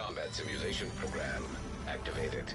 Combat simulation program activated.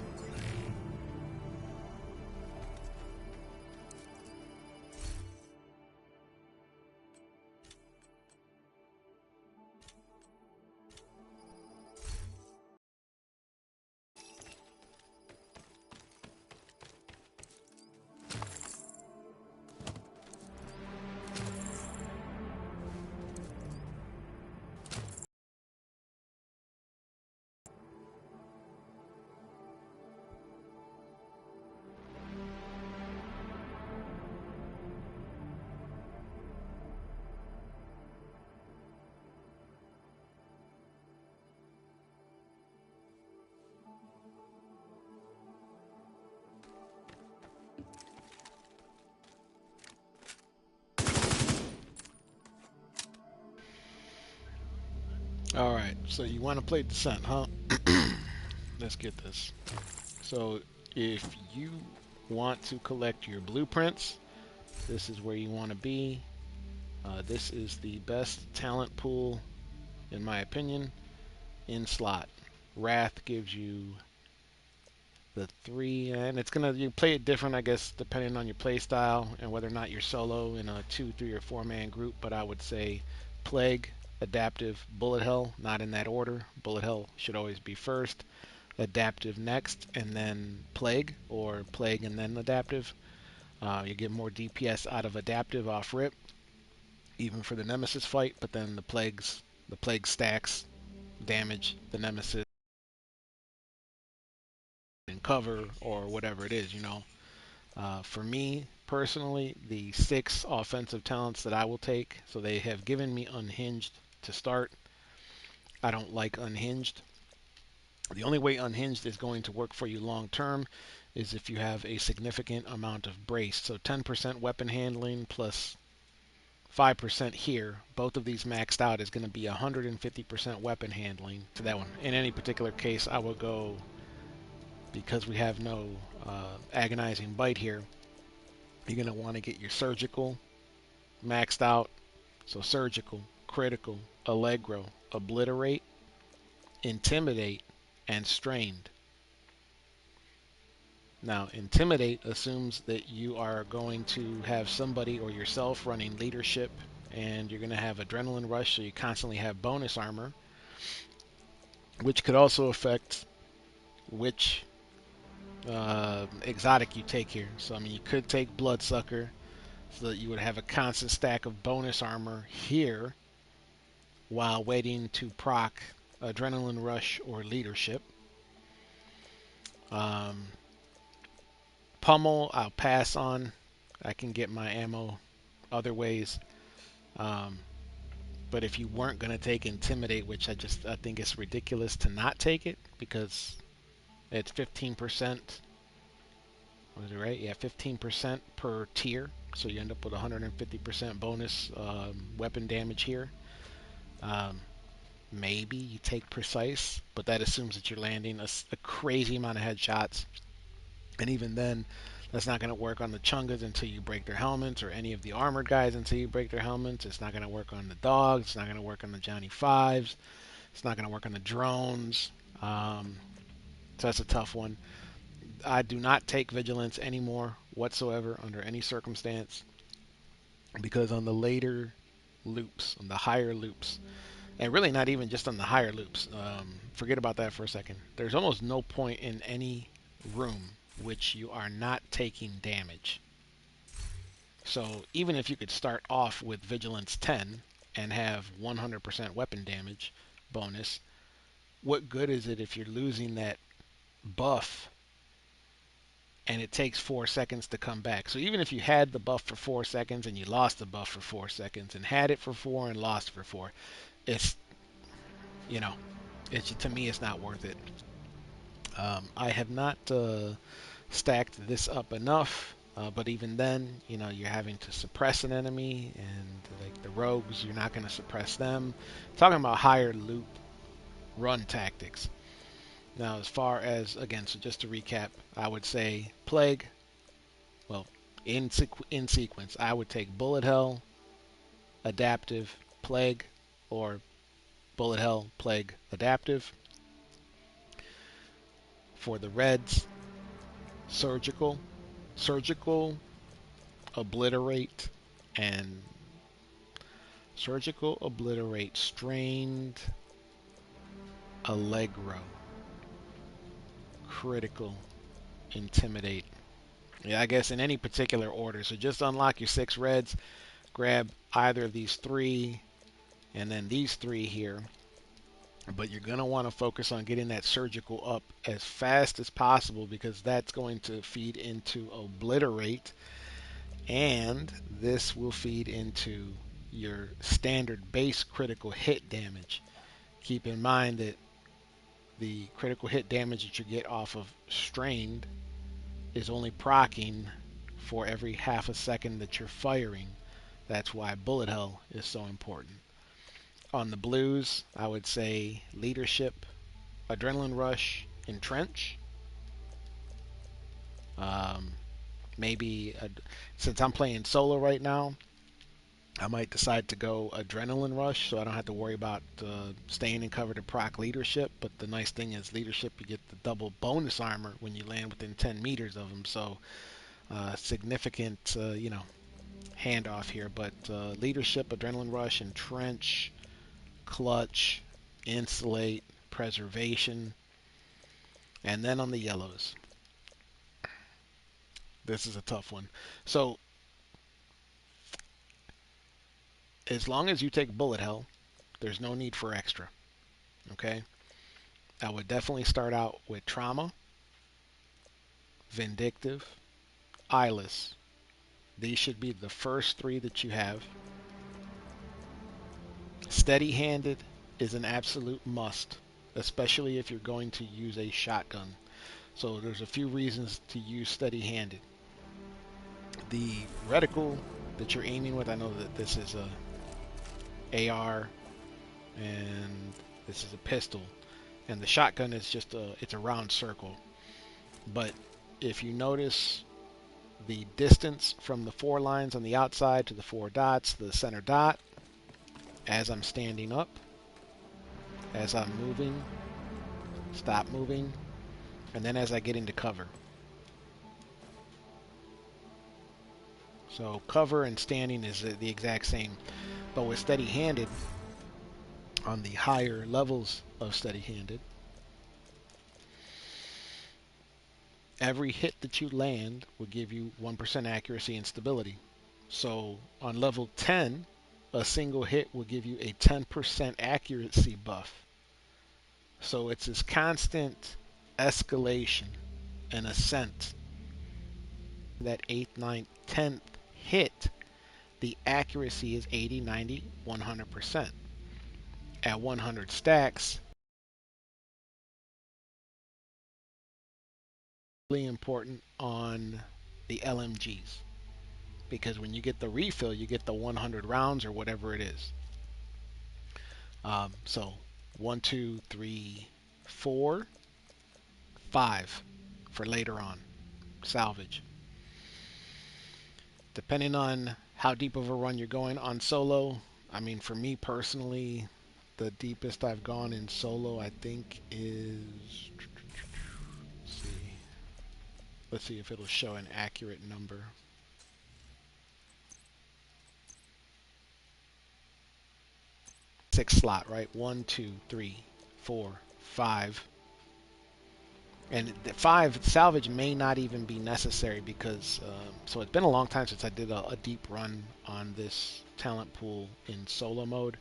All right, so you want to play Descent, huh? Let's get this. So if you want to collect your blueprints, this is where you want to be. This is the best talent pool, in my opinion, in slot. Wrath gives you the 3, and you play it different, I guess, depending on your play style and whether or not you're solo in a 2, 3, or 4-man group. But I would say Plague, Adaptive, Bullet Hell, not in that order. Bullet Hell should always be first, Adaptive next, and then Plague, or Plague and then Adaptive. You get more DPS out of Adaptive off rip, even for the Nemesis fight, but then the Plague stacks damage the Nemesis in cover or whatever it is. For me personally, the 6 offensive talents that I will take, so they have given me Unhinged to start. I don't like Unhinged. The only way Unhinged is going to work for you long term is if you have a significant amount of brace. So 10% weapon handling plus 5% here. Both of these maxed out is going to be 150% weapon handling to that one. In any particular case, I will go, because we have no agonizing bite here, you're going to want to get your surgical maxed out. So surgical, critical, allegro, obliterate, intimidate, and strained. Now, intimidate assumes that you are going to have somebody or yourself running leadership, and you're going to have adrenaline rush, so you constantly have bonus armor, which could also affect which exotic you take here. So, I mean, you could take Bloodsucker, so that you would have a constant stack of bonus armor here while waiting to proc adrenaline rush or leadership. Um, Pummel, I'll pass on. I can get my ammo other ways. Um, but if you weren't going to take Intimidate, which I think it's ridiculous to not take it, because it's 15%. Was it right? Yeah, 15% per tier. So you end up with 150% bonus weapon damage here. Um, maybe you take Precise, but that assumes that you're landing a crazy amount of headshots. And even then, that's not going to work on the Chungas until you break their helmets, or any of the armored guys until you break their helmets. It's not going to work on the dogs. It's not going to work on the Johnny Fives. It's not going to work on the drones. So that's a tough one. I do not take Vigilance anymore whatsoever under any circumstance, because on the later loops, on the higher loops, and really not even just on the higher loops, forget about that for a second. There's almost no point in any room which you are not taking damage. So even if you could start off with Vigilance 10 and have 100% weapon damage bonus, what good is it if you're losing that buff and it takes 4 seconds to come back? So even if you had the buff for 4 seconds and you lost the buff for 4 seconds, and had it for 4 and lost for 4, it's, you know, to me, it's not worth it. I have not stacked this up enough, but even then, you're having to suppress an enemy, and like the rogues, you're not going to suppress them. Talking about higher loop run tactics. Now, as far as, again, so just to recap, I would say Plague, well, in sequence, I would take Bullet Hell, Adaptive, Plague, or Bullet Hell, Plague, Adaptive. For the reds, surgical, surgical, obliterate, and surgical, obliterate, strained, allegro, critical, intimidate. Yeah, I guess in any particular order. So just unlock your 6 reds, grab either of these 3, and then these 3 here. But you're going to want to focus on getting that surgical up as fast as possible, because that's going to feed into obliterate, and this will feed into your standard base critical hit damage. Keep in mind that the critical hit damage that you get off of strained is only proccing for every half a second that you're firing. That's why bullet hell is so important. On the blues, I would say leadership, adrenaline rush, entrench. Um, maybe since I'm playing solo right now, I might decide to go adrenaline rush, so I don't have to worry about staying in cover to proc leadership. But the nice thing is leadership, you get the double bonus armor when you land within 10 meters of them. So significant, handoff here. But leadership, adrenaline rush, entrench, clutch, insulate, preservation, and then on the yellows, this is a tough one. So as long as you take bullet hell, there's no need for extra. Okay, I would definitely start out with trauma, vindictive, eyeless. These should be the first 3 that you have. Steady-handed is an absolute must, especially if you're going to use a shotgun. So there's a few reasons to use steady-handed. The reticle that you're aiming with, I know that this is a AR and this is a pistol, and the shotgun is just it's a round circle. But if you notice the distance from the 4 lines on the outside to the 4 dots, the center dot, as I'm standing up, as I'm moving, stop moving, and then as I get into cover. So cover and standing is the exact same. But with steady-handed, on the higher levels of steady-handed, every hit that you land will give you 1% accuracy and stability. So on level 10, a single hit will give you a 10% accuracy buff. So it's this constant escalation and ascent. That 8th, 9th, 10th hit, the accuracy is 80, 90, 100%. At 100 stacks, really important on the LMGs, because when you get the refill, you get the 100 rounds or whatever it is. So 1, 2, 3, 4, 5 for later on salvage. Depending on how deep of a run you're going on solo, I mean, for me personally, the deepest I've gone in solo, I think, is, let's see if it'll show an accurate number. Six slot, right? 1, 2, 3, 4, 5. And the 5 salvage may not even be necessary because, so it's been a long time since I did a deep run on this talent pool in solo mode.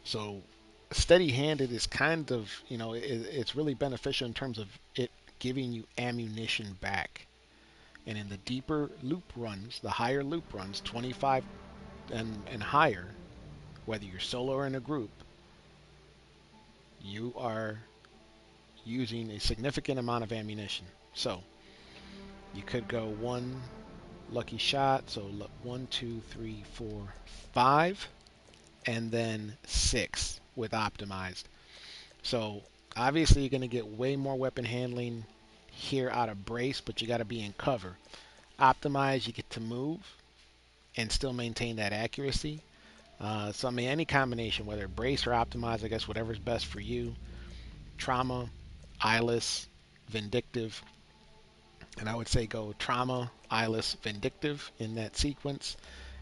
So steady-handed is kind of, it's really beneficial in terms of it giving you ammunition back. And in the deeper loop runs, the higher loop runs, 25 and higher, whether you're solo or in a group, you are using a significant amount of ammunition. So you could go 1 lucky shot, so 1, 2, 3, 4, 5, and then 6 with optimized. So obviously you're going to get way more weapon handling here out of brace, but you got to be in cover. Optimized, you get to move and still maintain that accuracy. So I mean, any combination, whether brace or optimized, I guess whatever's best for you. Trauma, Eyeless, Vindictive, and I would say go Trauma, Eyeless, Vindictive in that sequence,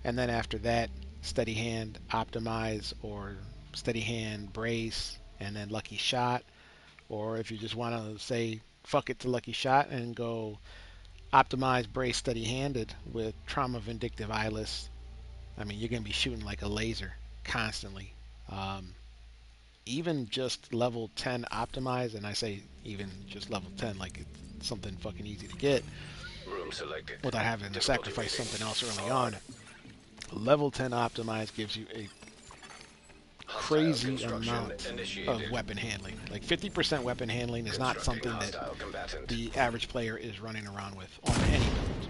and then after that, Steady Hand, Optimize, or Steady Hand, Brace, and then Lucky Shot. Or if you just want to say fuck it to Lucky Shot and go Optimize, Brace, Steady Handed with Trauma, Vindictive, Eyeless, I mean, you're going to be shooting like a laser constantly. Even just level 10 Optimize, and I say even just level 10 like it's something fucking easy to get Room selected. without having to Difficulty sacrifice rating. something else early Hard. on. Level 10 Optimize gives you a Hostile crazy construction amount of initiated. weapon handling. Like 50% weapon handling is not Constructing something that hostile combatant. the average player is running around with on any build.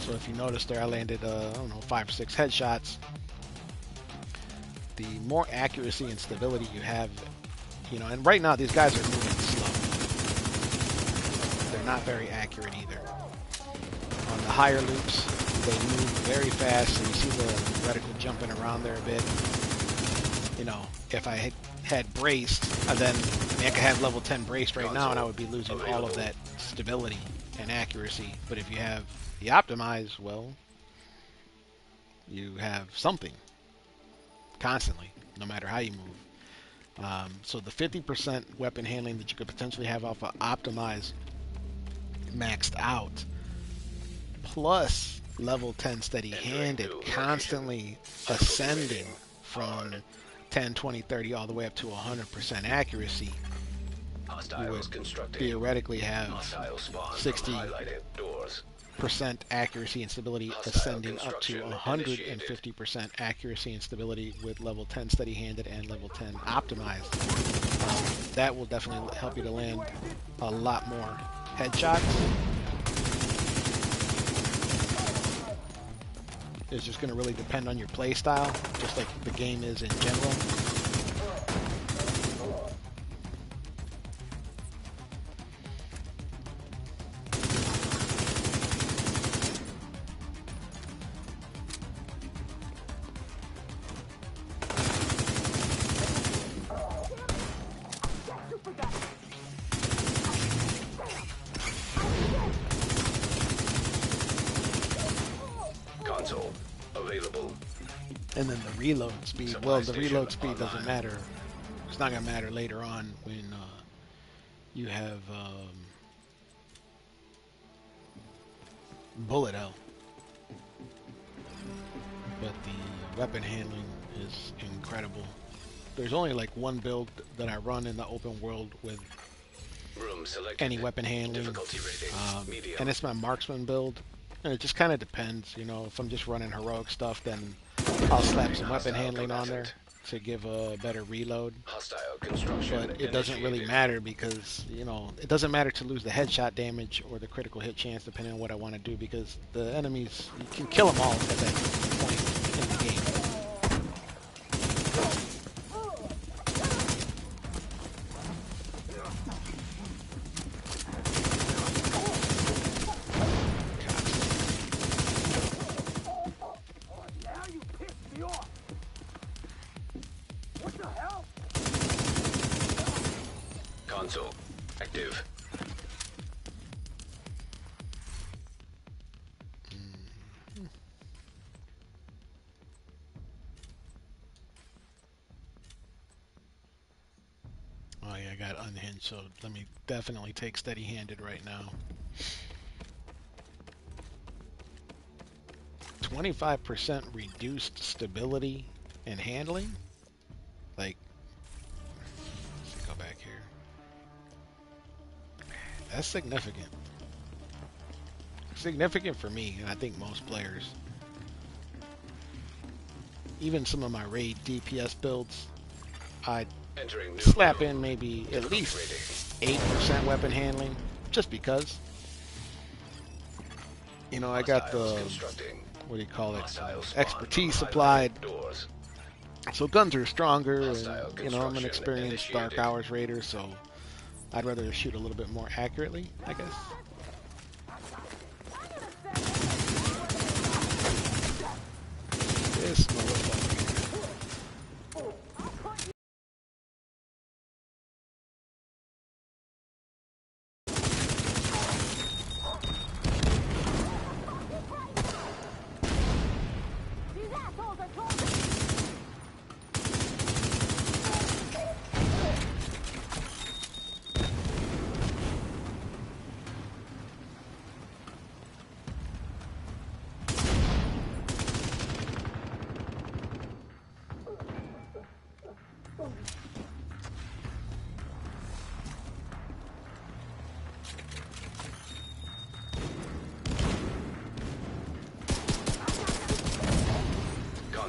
So if you notice there, I landed, I don't know, 5 or 6 headshots. The more accuracy and stability you have, you know, and right now these guys are moving slow. They're not very accurate either. On the higher loops, they move very fast, so you see the reticle jumping around there a bit. You know, if I had braced, then I mean, I could have level 10 braced right now, and I would be losing all of that stability and accuracy. But if you have the Optimize, well, you have something constantly, no matter how you move. So the 50% weapon handling that you could potentially have off of Optimize maxed out, plus level 10 steady handed, constantly ascending from 10, 20, 30 all the way up to 100% accuracy, you would theoretically have 60% accuracy and stability ascending up to 150% accuracy and stability with level 10 steady handed and level 10 optimized. That will definitely help you to land a lot more headshots. It's just going to really depend on your play style, just like the game is in general. Console available. And then the reload speed. Well, the reload speed doesn't matter. It's not going to matter later on when you have bullet hell. But the weapon handling is incredible. There's only like one build that I run in the open world with any weapon handling, and it's my marksman build. And it just kind of depends, you know. If I'm just running heroic stuff, then I'll slap some weapon handling on there to give a better reload. But it doesn't really matter because, you know, it doesn't matter to lose the headshot damage or the critical hit chance depending on what I want to do, because the enemies, you can kill them all at that point in the game. Console active. Oh yeah, I got unhinged, so let me definitely take steady-handed right now. 25% reduced stability and handling? Like, let's go back here. That's significant. Significant for me, and I think most players. Even some of my raid DPS builds, I'd slap in maybe at least 8% weapon handling, just because. You know, I got the, what do you call it, expertise supplied. So guns are stronger, and, you know, I'm an experienced Dark Hours raider, so I'd rather shoot a little bit more accurately, I guess.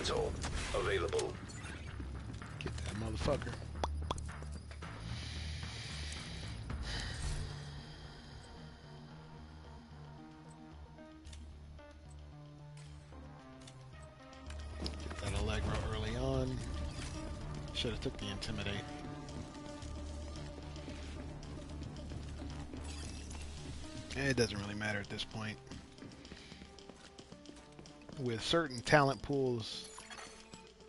Console available. Get that motherfucker. Get that Allegro early on. Should have took the Intimidate. It doesn't really matter at this point. With certain talent pools,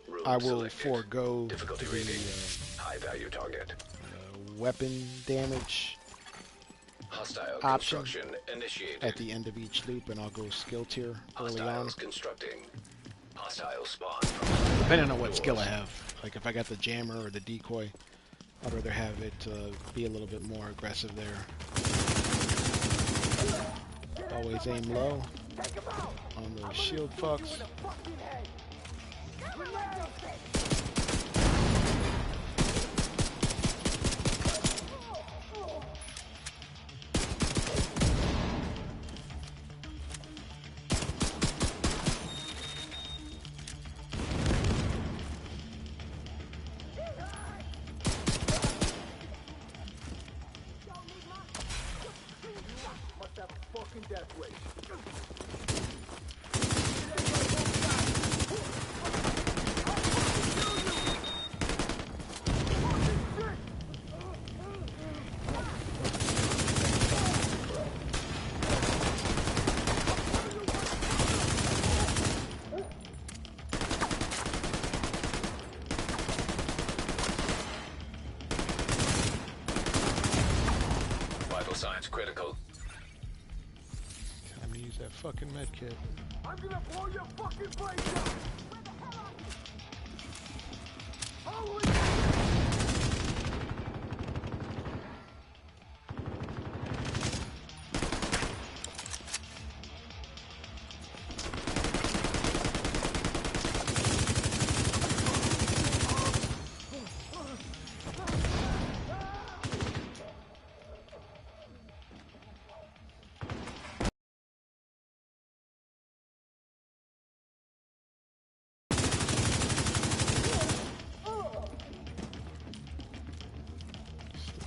Room I will selected. forego Difficulty the rating. High value target. weapon damage Hostile option construction initiated. at the end of each loop, and I'll go skill tier early on. Hostiles constructing. Hostile spawn. Depending on what skill I have. Like if I got the jammer or the decoy, I'd rather have it be a little bit more aggressive there. Always aim low on those shield fucks. Vital signs critical. Time to use that fucking medkit. I'm gonna blow your fucking place up! Holy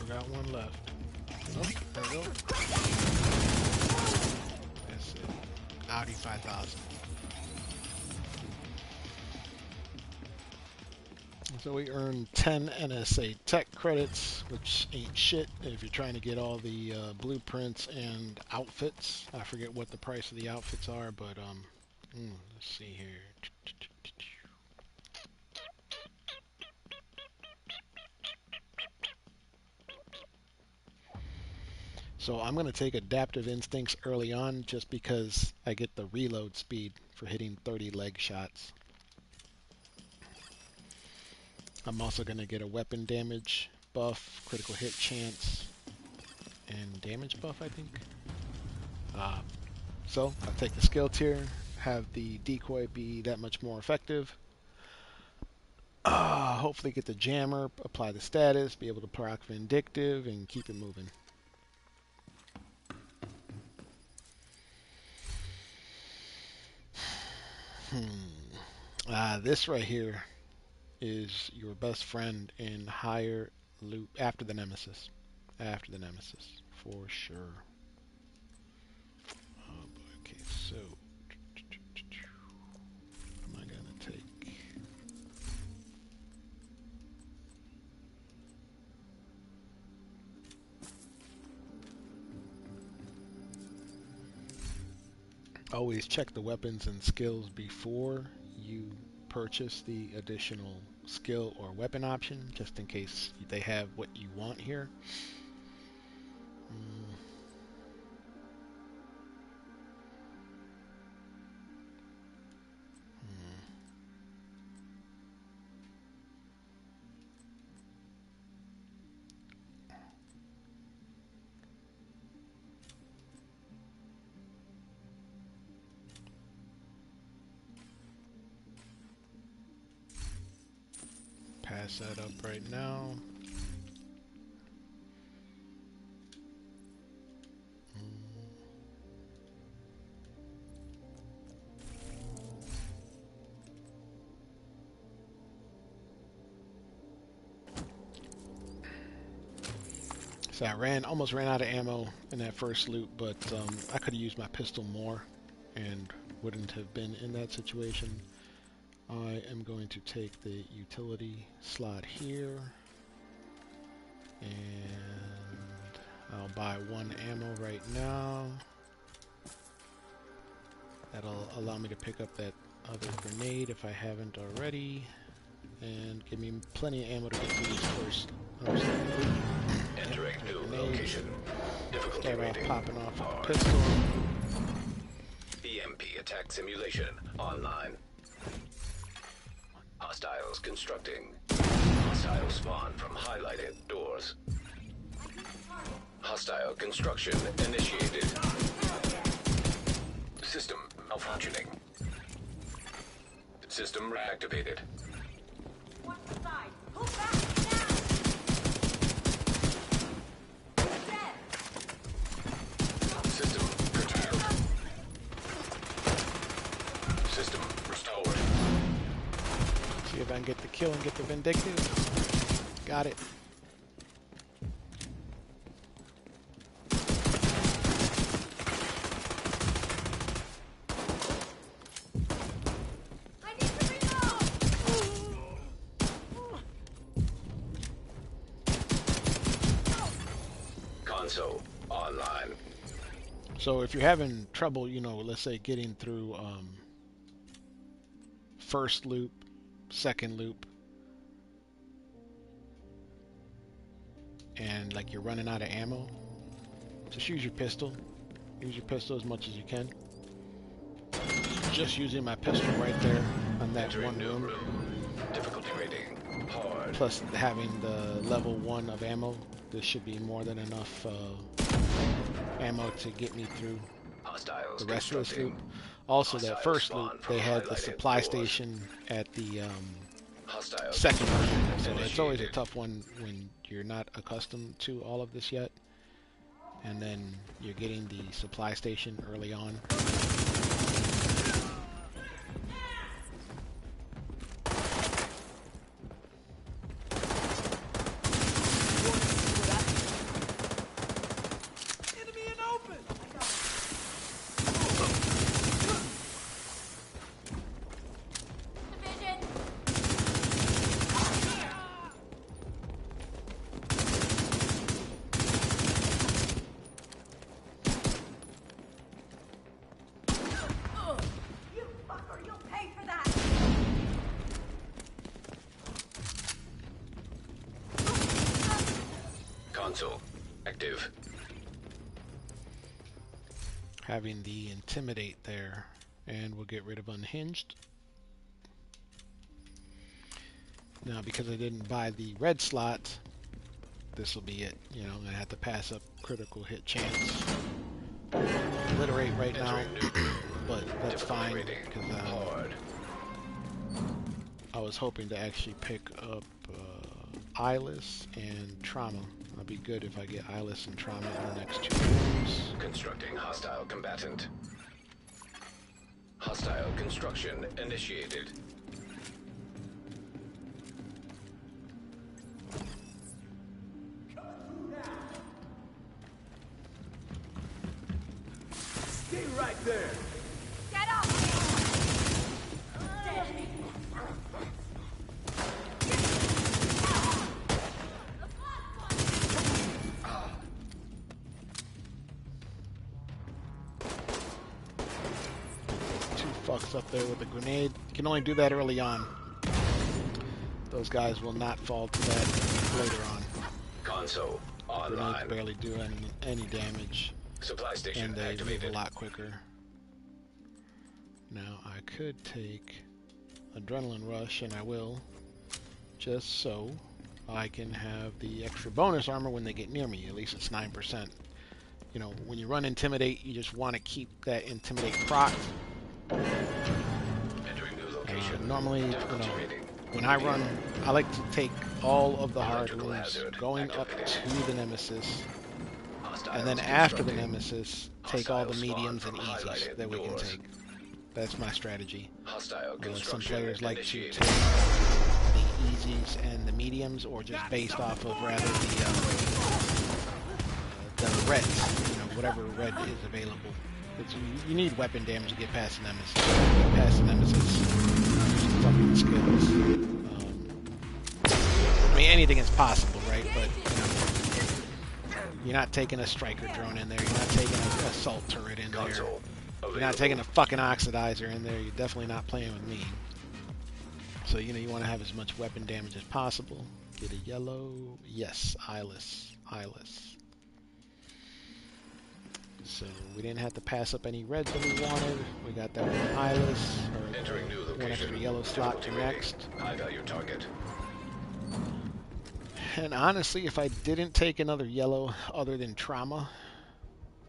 Still got one left. Oh, there we go. That's it. Audi 5000. So we earned 10 NSA tech credits, which ain't shit if you're trying to get all the blueprints and outfits. I forget what the price of the outfits are, but let's see here. So I'm going to take Adaptive Instincts early on just because I get the reload speed for hitting 30 leg shots. I'm also going to get a weapon damage buff, critical hit chance, and damage buff, I think. So I'll take the skill tier, have the decoy be that much more effective. Hopefully get the jammer, apply the status, be able to proc Vindictive, and keep it moving. This right here is your best friend in higher loop after the Nemesis. After the Nemesis, for sure. Oh boy, okay, so what am I gonna take? Always check the weapons and skills before you purchase the additional skill or weapon option, just in case they have what you want here. Pass that up right now. So I almost ran out of ammo in that first loop, but I could have used my pistol more and wouldn't have been in that situation. I am going to take the utility slot here, and I'll buy 1 ammo right now. That'll allow me to pick up that other grenade if I haven't already, and give me plenty of ammo to get through this first loop. Entering new location. Difficulty Start off rating. popping off a Hard. pistol. EMP attack simulation online. Hostiles constructing. Hostile spawn from highlighted doors. Hostile construction initiated. System malfunctioning. System reactivated. Watch the side. Pull back now. Dead. System curtailed. System restored. See if I can get the kill and get the vindictive. Got it. I need to reload. Console online. So if you're having trouble, let's say getting through first loop, second loop, and like you're running out of ammo, just use your pistol. Use your pistol as much as you can. Just using my pistol right there on that Entering one new room, room. Difficulty rating. Hard. plus having the level 1 of ammo, this should be more than enough ammo to get me through Hostiles the rest of this constructing. loop. Also, Hostile that first spawn loop, from they had the highlighted supply doors. station at the Hostile second loop, construction so it's always a initiated. tough one when you're not accustomed to all of this yet, and then you're getting the supply station early on. Enemy in open! Division. You fucker, you'll pay for that. Console active. Having the intimidate there, and we'll get rid of unhinged. Now, because I didn't buy the red slot, this will be it. I'm gonna have to pass up critical hit chance. Obliterate right now, Entering new room. but that's Difficulty fine rating. because Hard. I was hoping to actually pick up Eyeless and Trauma. It'll be good if I get Eyeless and Trauma in the next 2 rooms. Constructing hostile combatant. Hostile construction initiated. Stay right there! Get up. Dead. Two fucks up there with a grenade. You can only do that early on. Those guys will not fall to that later on. Console Grenades online. barely do any damage, Supply station and they move a activated. lot quicker. Now I could take Adrenaline Rush, and I will, just so I can have the extra bonus armor when they get near me. At least it's 9%. When you run Intimidate, you just want to keep that Intimidate proc. Entering new location. Normally, Difficulty rating. when I run, I like to take all of the hard Electrical rooms hazard going up activated. to the Nemesis, Hostiles and then after the constructing. Nemesis, take all the Hostile spawn mediums and from easies highlighted that we can doors. take. That's my strategy. Hostile Some construction players like to initiated. take the easies and the mediums, or just based off of rather reds, you know, whatever red is available. You need weapon damage to get past the nemesis. Get past the nemesis, fucking skills. I mean, anything is possible, right? But you know, you're not taking a striker drone in there. You're not taking an assault turret in there. You're not taking a fucking oxidizer in there. You're definitely not playing with me. So you know you want to have as much weapon damage as possible. Get a yellow. Yes, eyeless. Eyeless. So we didn't have to pass up any reds that we wanted. We got that one eyeless, or Entering new one location. extra yellow slot to Difficulty rating. next. High value target. And honestly, if I didn't take another yellow other than trauma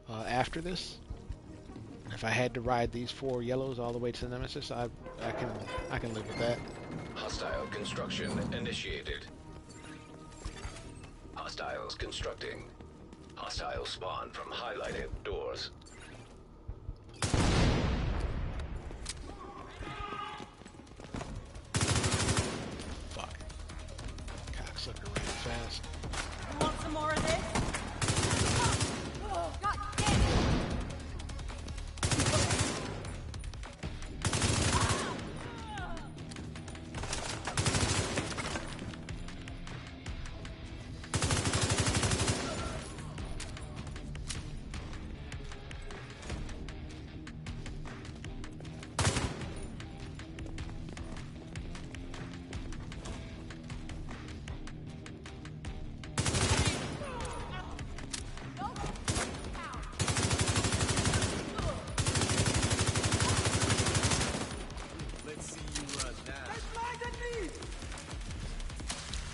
after this, if I had to ride these 4 yellows all the way to the nemesis, I can live with that. Hostile construction initiated. Hostiles constructing. Hostile spawn from highlighted doors. Fuck. Cocksucker ran fast. You want some more of this? God damn it!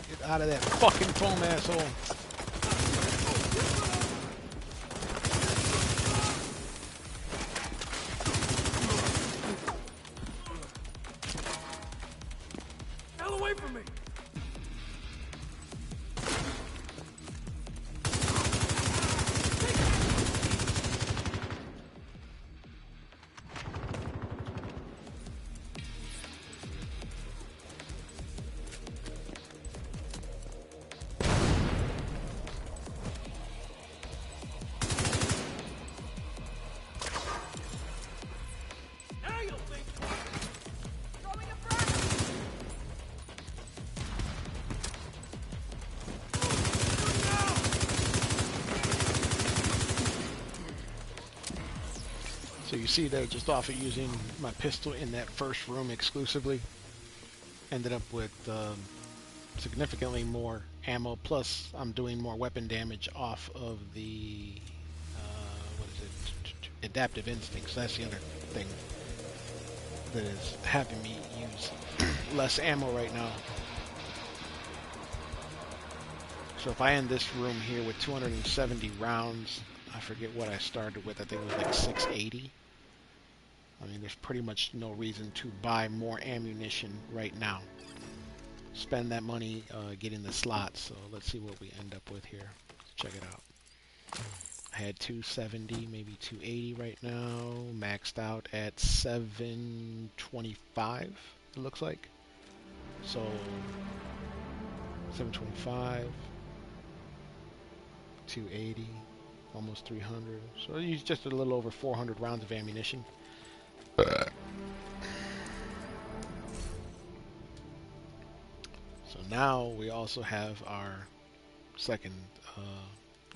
Get out of that fucking foam, asshole. Hell away from me! Now you'll think. Throwing a frag! So you see there, just off of using my pistol in that first room exclusively, ended up with significantly more ammo, plus I'm doing more weapon damage off of the, what is it, adaptive instincts. That's the other thing that is having me use less ammo right now. So if I end this room here with 270 rounds, I forget what I started with, I think it was like 680. I mean, there's pretty much no reason to buy more ammunition right now. Spend that money getting the slots. So let's see what we end up with here. Let's check it out. I had 270, maybe 280 right now. Maxed out at 725, it looks like. So 725, 280, almost 300. So you use just a little over 400 rounds of ammunition. So now we also have our second,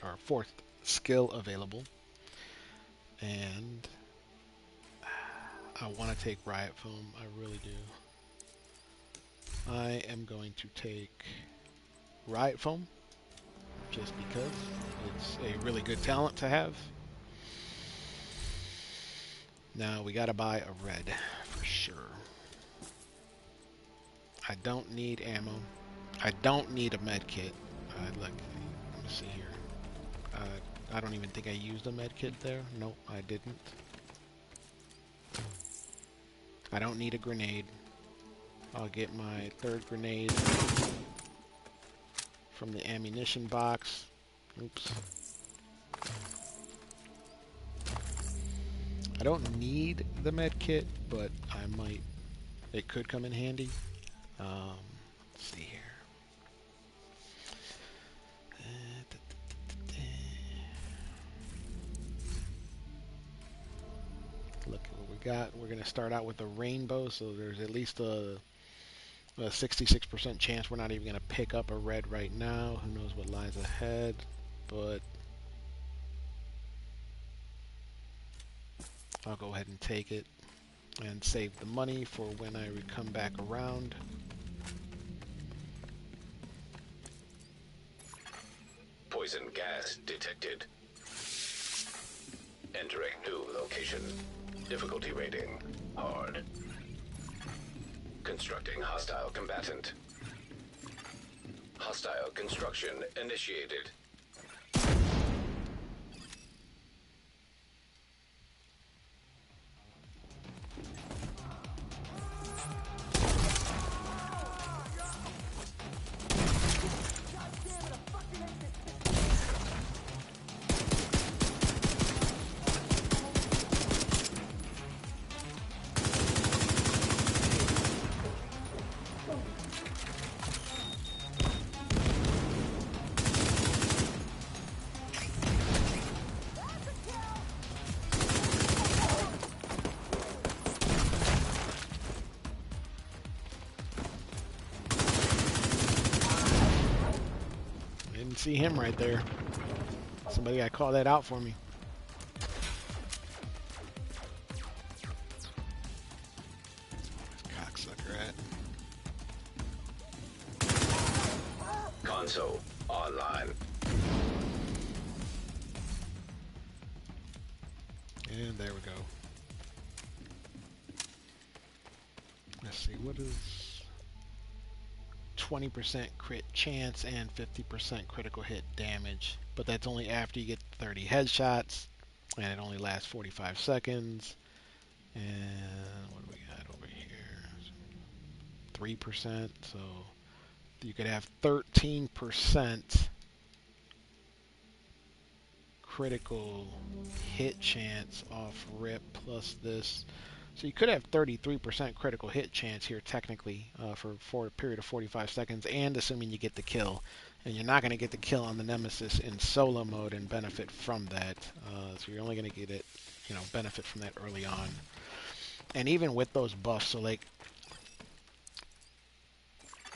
our fourth skill available, and I want to take Riot Foam. I really do. I am going to take Riot Foam just because it's a really good talent to have. Now we gotta buy a red for sure. I don't need ammo. I don't need a med kit. Let me see here. I don't even think I used a med kit there. Nope, I didn't. I don't need a grenade. I'll get my third grenade from the ammunition box. Oops. I don't need the med kit, but I might. It could come in handy. Let's see here. Look at what we got. We're going to start out with a rainbow, so there's at least a 66% chance we're not even going to pick up a red right now. Who knows what lies ahead, but I'll go ahead and take it and save the money for when I come back around. Poison gas detected. Entering new location. Difficulty rating, hard. Constructing hostile combatant. Hostile construction initiated. See him right there. Somebody got to call that out for me. Cocksucker at. Console online. And there we go. Let's see, what is 20% crit chance and 50% critical hit damage, but that's only after you get 30 headshots, and it only lasts 45 seconds. And what do we got over here? 3%, so you could have 13% critical hit chance off rip plus this. So you could have 33% critical hit chance here technically for a period of 45 seconds, and assuming you get the kill. And you're not going to get the kill on the Nemesis in solo mode and benefit from that. So you're only going to get it, benefit from that early on. And even with those buffs, so like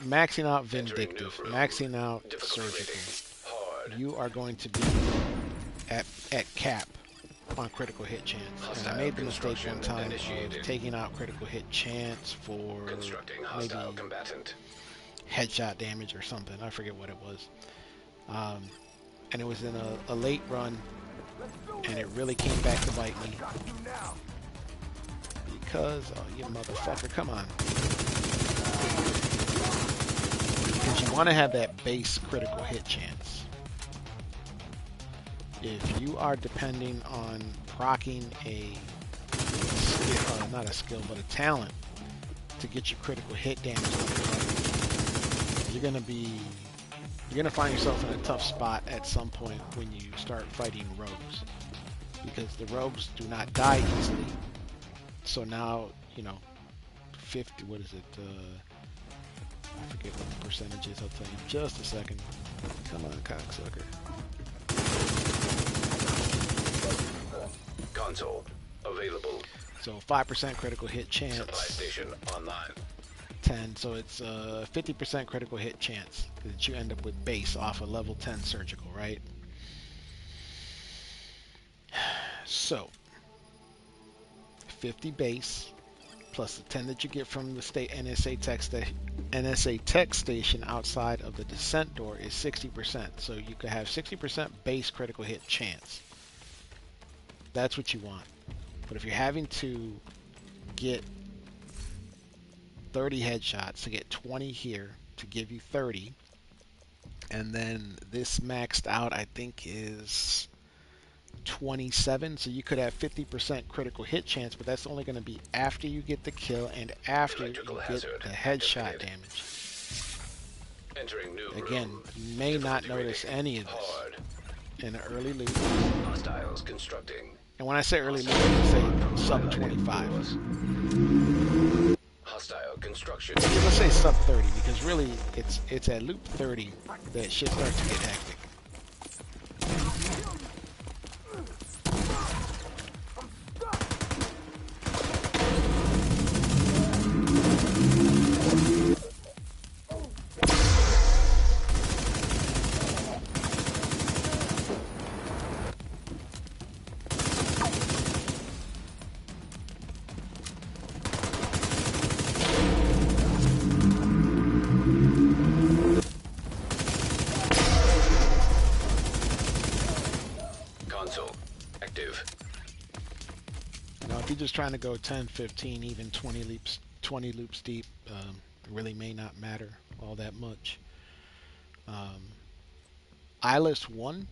maxing out Vindictive, maxing out Surgical, you are going to be at cap on critical hit chance. And I made the mistake one time of taking out critical hit chance for maybe headshot damage or something. I forget what it was. And it was in a late run, and it really came back to bite me. Because, oh, you motherfucker, come on. Because you want to have that base critical hit chance. If you are depending on proccing a skill, not a skill, but a talent to get your critical hit damage, you're gonna find yourself in a tough spot at some point when you start fighting rogues, because the rogues do not die easily. So now, 50. What is it? I forget what the percentage is. I'll tell you in just a second. Come on, cocksucker. Console available. So 5% critical hit chance. Supply station online. 10. So it's 50% critical hit chance that you end up with base off a level 10 surgical, right? So 50 base plus the 10 that you get from the state NSA tech station outside of the descent door is 60%. So you could have 60% base critical hit chance. That's what you want. But if you're having to get 30 headshots to get 20 here to give you 30, and then this maxed out I think is 27, so you could have 50% critical hit chance, but that's only going to be after you get the kill and after you get the headshot damage. Again, you may not notice any of this in an early loot. Hostiles constructing. And when I say early loot, I say sub 25. Hostile construction. Let's say sub 30, because really it's at loop 30 that shit starts to get hectic. just trying to go 10, 15, even 20 loops deep. Really may not matter all that much. Eyeless 1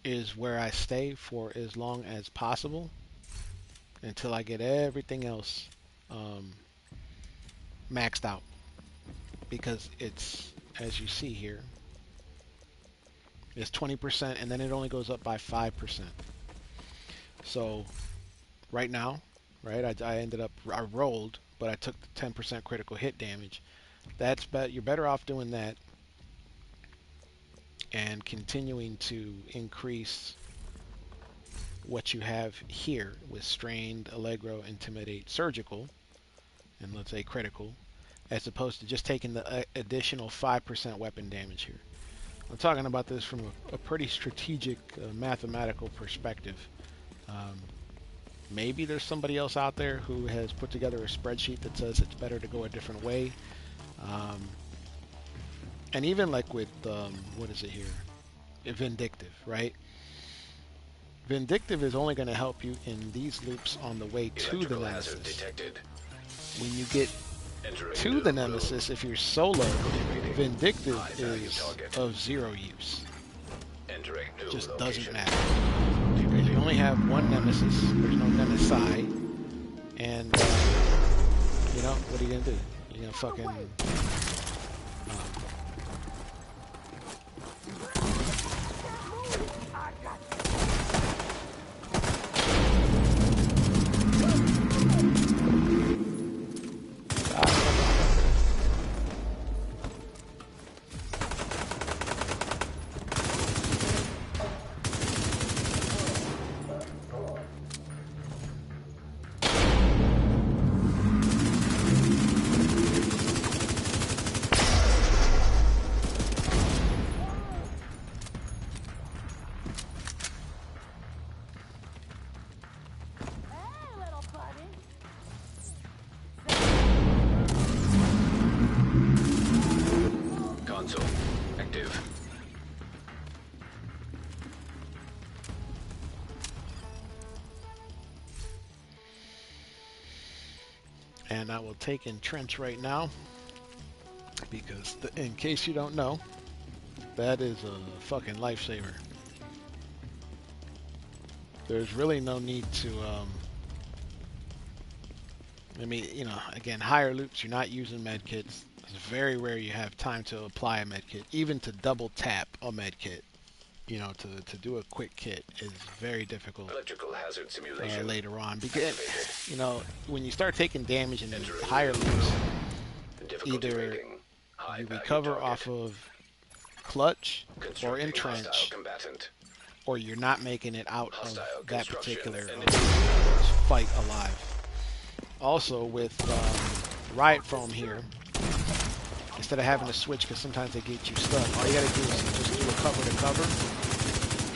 is where I stay for as long as possible until I get everything else maxed out, because it's, as you see here, it's 20% and then it only goes up by 5%. So right now, right, I rolled, but I took the 10% critical hit damage. You're better off doing that and continuing to increase what you have here with Strained, Allegro, Intimidate, Surgical, and let's say Critical, as opposed to just taking the additional 5% weapon damage here. I'm talking about this from a pretty strategic, mathematical perspective. Maybe there's somebody else out there who has put together a spreadsheet that says it's better to go a different way. And even like with, what is it here? Vindictive, right? Vindictive is only going to help you in these loops on the way to the Nemesis. When you get to the Nemesis, if you're solo, Vindictive is of zero use. Just doesn't matter. Because you only have one Nemesis, there's no Nemesi, and, you know, what are you going to do? You're going to fucking... And I will take Entrench right now, because in case you don't know, that is a fucking lifesaver. There's really no need to, I mean, you know, again, higher loops, you're not using medkits. It's very rare you have time to apply a medkit. Even to double tap a medkit, you know, to do a quick kit is very difficult Electrical hazard simulation later on. Because, you know, when you start taking damage in higher loops, difficulty either rating. High you value recover target. off of Clutch or Constructing Entrench, hostile combatant. or you're not making it out Hostile of that construction particular and fight alive. Also with Riot Foam here, instead of having to switch, because sometimes they get you stuck, all you gotta do is just do a cover to cover,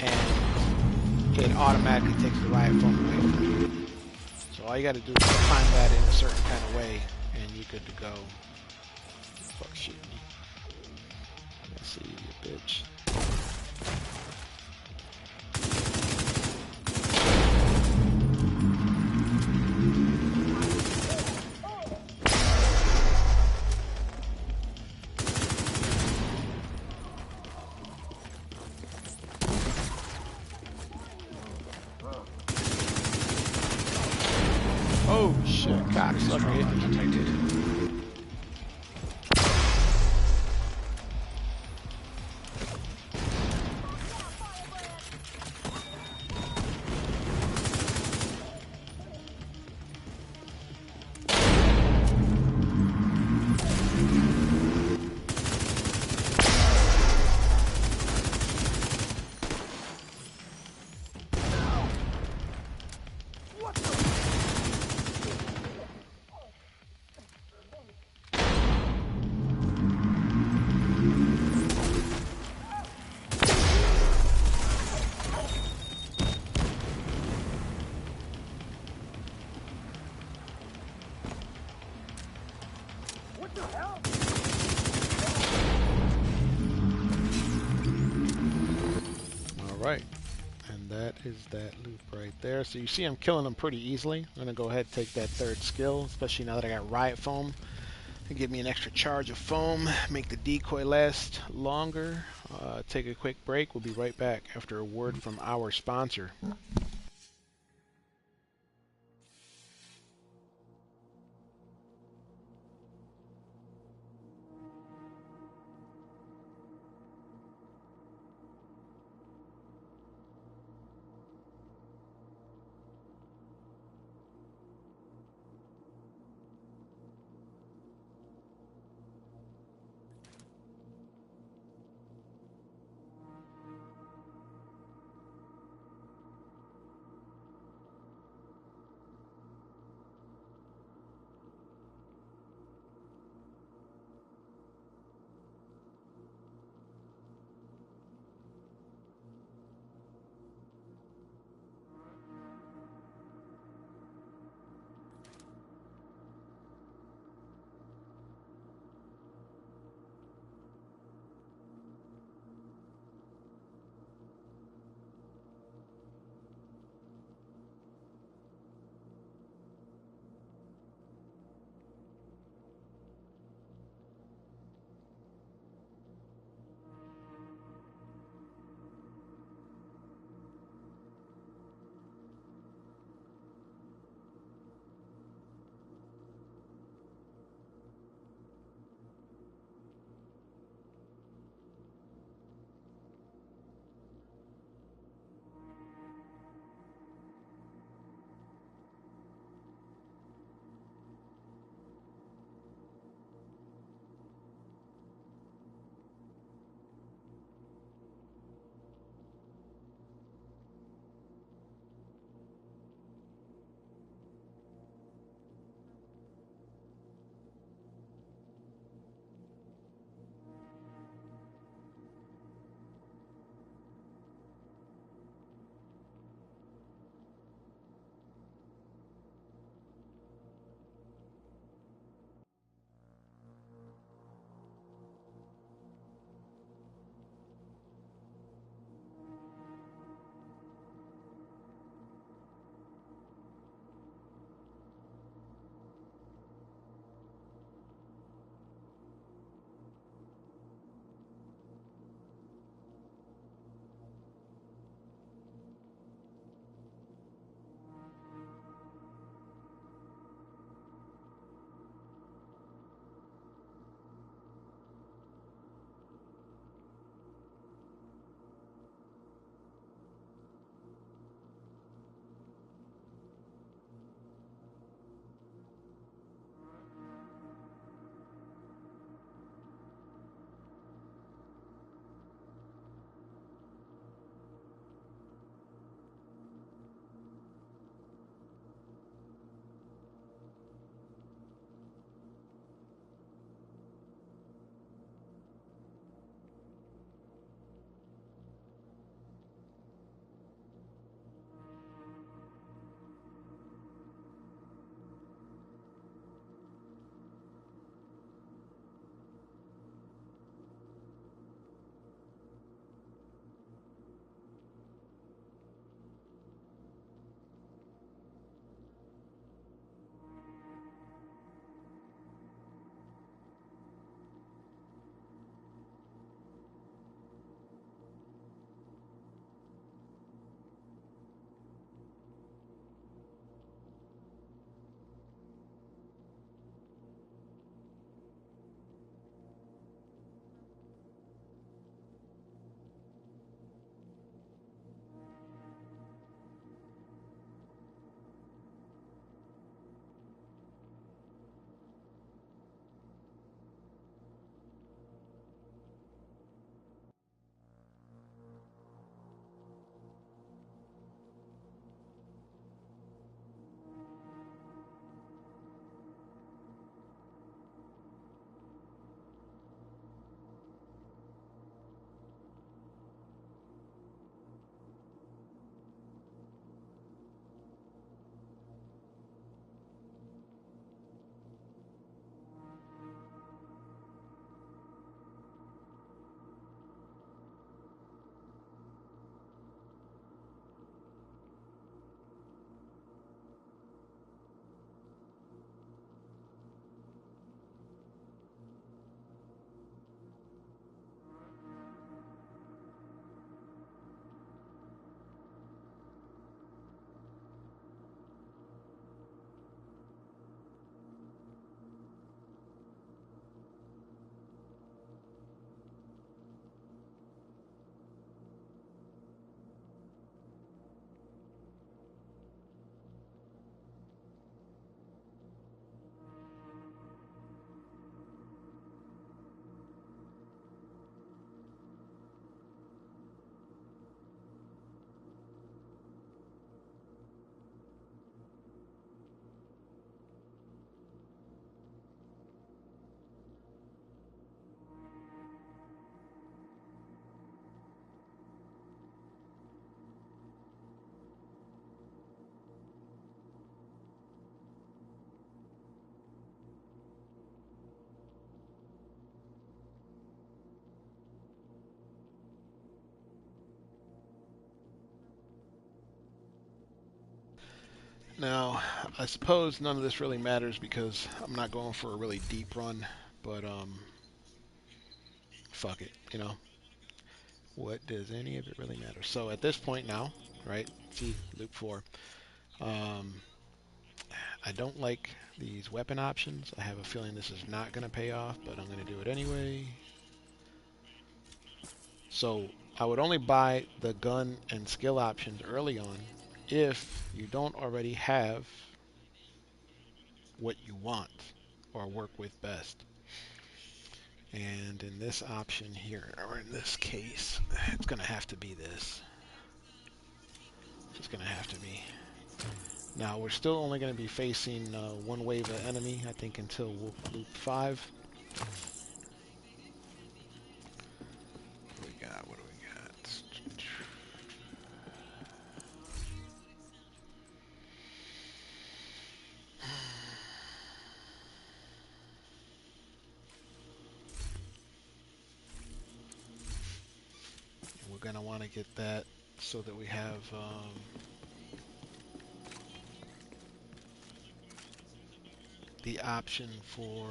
and it automatically takes the Riot Foam away from you. So all you gotta do is time that in a certain kind of way, and you're good to go. Fuck shit. Let's see, you bitch. Oh shit, cocksucker hit me. Detected. that is that loop right there. So you see I'm killing them pretty easily. I'm going to go ahead and take that third skill, especially now that I got Riot Foam. It'll give me an extra charge of foam, make the decoy last longer. Take a quick break. We'll be right back after a word from our sponsor. Now, I suppose none of this really matters because I'm not going for a really deep run, but fuck it, you know. What does any of it really matter? So at this point now, right? See, loop 4. Um, I don't like these weapon options. I have a feeling this is not going to pay off, but I'm going to do it anyway. So I would only buy the gun and skill options early on if you don't already have what you want or work with best. And in this option here, or in this case, it's going to have to be this. It's going to have to be. Now, we're still only going to be facing one wave of enemy, I think, until loop 5. What do we got? What do we got? We're going to want to get that so that we have the option for,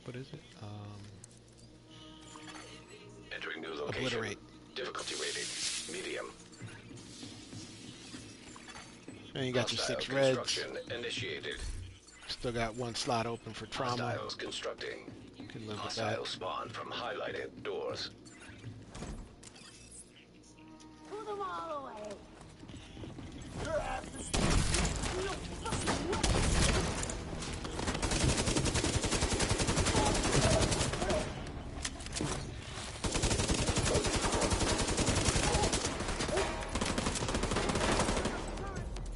what is it? Entering new location. Obliterate. Difficulty rating medium. And you got your Hostile 6 reds. construction initiated. Still got 1 slot open for trauma. Hostiles constructing. Can live with that. Hostile spawn from highlighted doors. Pull them all away.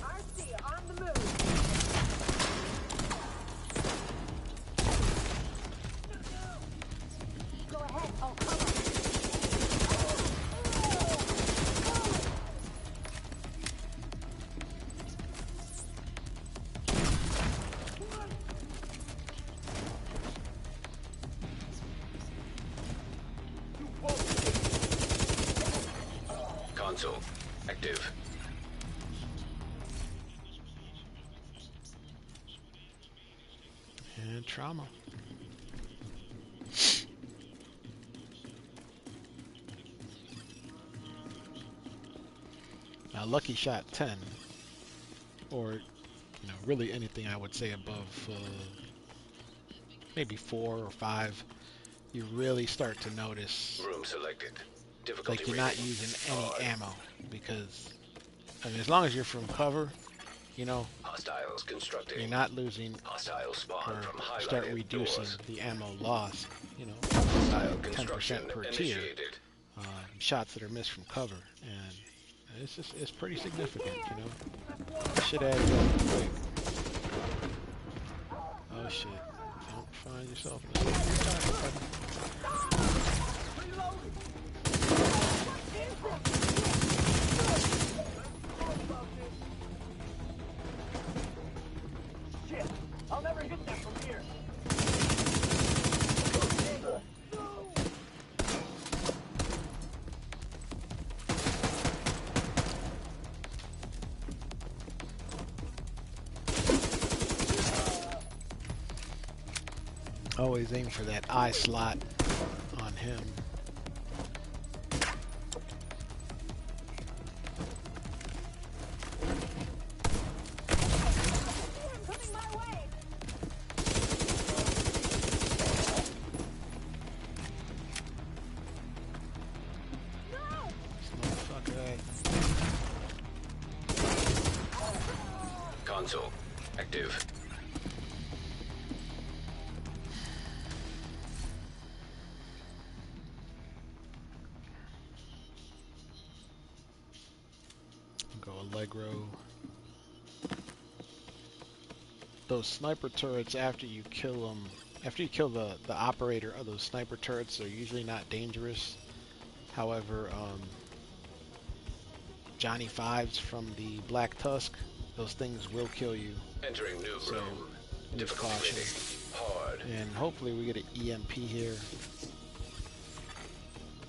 RC on the move. Go ahead. Oh, come on. Console active. And trauma. Now, lucky shot 10, or really anything I would say above maybe 4 or 5, you really start to notice Room selected. Difficulty like you're not rating using hard. any ammo, because I mean, as long as you're from cover, Hostiles constructing. you're not losing Hostile spawn or from highlighted start reducing doors. the ammo loss. Hostile 10% construction per tier. initiated. Shots that are missed from cover, and it's pretty significant. Shit adds up quick. Oh shit! Don't find yourself in a spot. Shit! I'll never hit that from here. Always aim for that eye slot on him. Coming my way. No! This motherfucker. Console active. Go Allegro. Those sniper turrets, after you kill them, after you kill the operator of those sniper turrets, are usually not dangerous. However, Johnny Fives from the Black Tusk, those things will kill you. Entering new So, room. use Difficulty caution. rating hard. And hopefully we get an EMP here.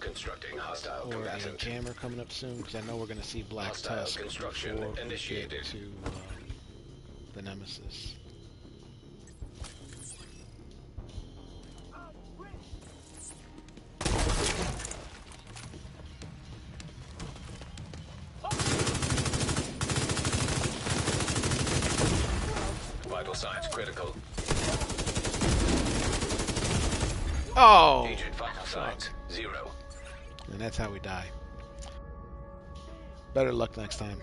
Constructing hostile or a combatant. jammer coming up soon, because I know we're going to see Black Hostile Tusk construction before we get initiated. to the Nemesis. Vital signs critical. Oh! Agent vital signs 0. And that's how we die. Better luck next time.